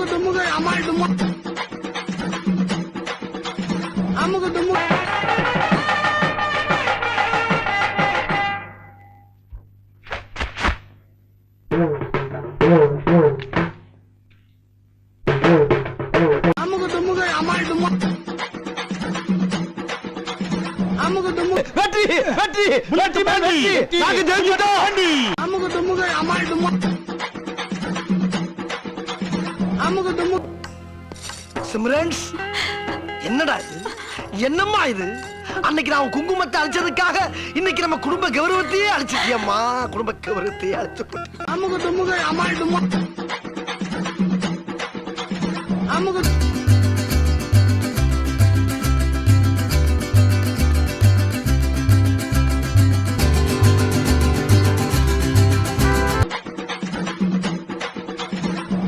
அமுகு துமுகு அமால் டுமா அமுகு துமு அமுகு துமுகு அமால் டுமா அமுகு துமு வெற்றி வெற்றி வெற்றி வெற்றி நாங்க ஜெயிச்சிட்டோம் அமுகு துமுகு அமால் டுமா அமுகு துமு சிம்ரன்ஸ் என்னடா இது என்னம்மா இது அன்னைக்கு நான் குங்குமத்தை அழிச்சதுக்காக இன்னைக்கு நம்ம குடும்ப கௌரவத்தையே அழிச்சிட்டியம்மா குடும்ப கௌரவத்தையே அழிச்சு அமுகு துமுகு அமால் டுமா அமுகு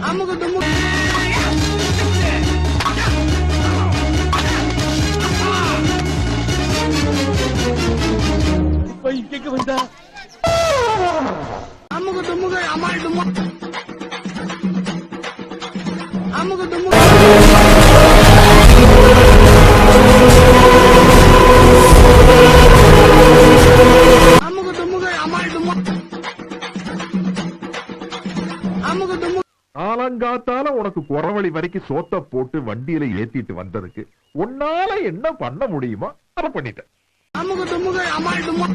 அமுகு துமுகு இங்க வந்தா அமுகு துமுகு அமால் டுமா அமுகு துமுகு அமுகு துமுகு அமால் டுமா அமுகு துமுகு காலங்காத்தால உனக்கு குறவழி வரைக்கும் சோத்த போட்டு வண்டியில ஏத்திட்டு வந்ததுக்கு உன்னால என்ன பண்ண முடியுமோ அதை பண்ணிட்டேன். அமுகு துமுகு அமால் டுமா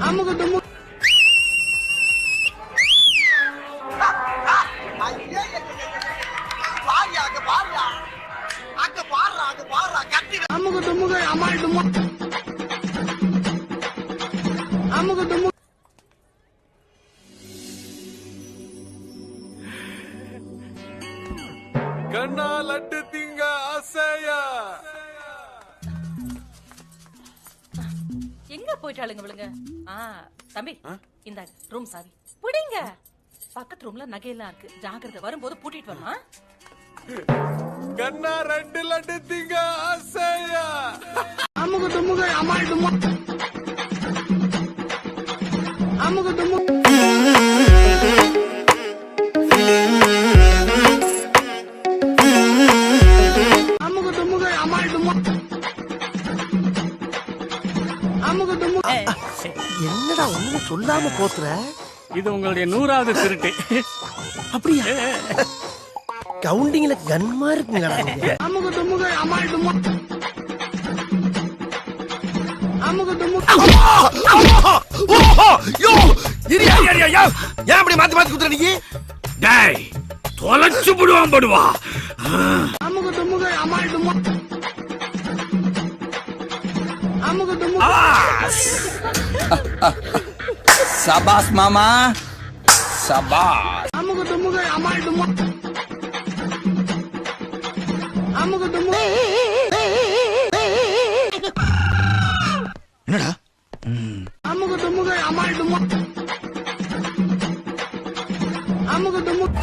அமுகு துமுகு அமுகு துமுகு அமால் டுமா அமுகு துமுகு கண்ணா லட்டு திங்க ஆசையா எங்க போயிட்டாளுங்க விழுங்க தம்பி இந்த ரூம் சாவி புடிங்க பக்கத்து ரூம்ல நகையெல்லாம் இருக்கு ஜாக்கிரதை வரும்போது பூட்டிட்டு வரமா கண்ணா ரெண்டு லட்டு திங்க ஆசையா அமுகு துமுகு அமால் டுமா அமுகு துமுகு அமுகு துமுகு அமால் டுமா அமுகு துமுகு என்னடா ஒண்ணும் சொல்லாம போத்துற இது உங்களுடைய 100வது திருட்டு அப்படியா கவுண்டிங்ல கன்மா இருக்குங்கடா அமுகு துமுகு அமால் டுமா அமுகு துமுகு யோ இரியா ஏன் இப்படி மாத்தி மாத்தி குத்துற நீ டேய் தொலைச்சு போடுவான் படுவா அமுகு துமுகு அமால் டுமா அமுகு துமுகு சபாஸ் மாமா சபாஸ் அமுகு துமுகு அமால் டுமா அமுகு துமுகு என்னடா அமுகு துமுகு அமால் டுமா அமுகு துமுகு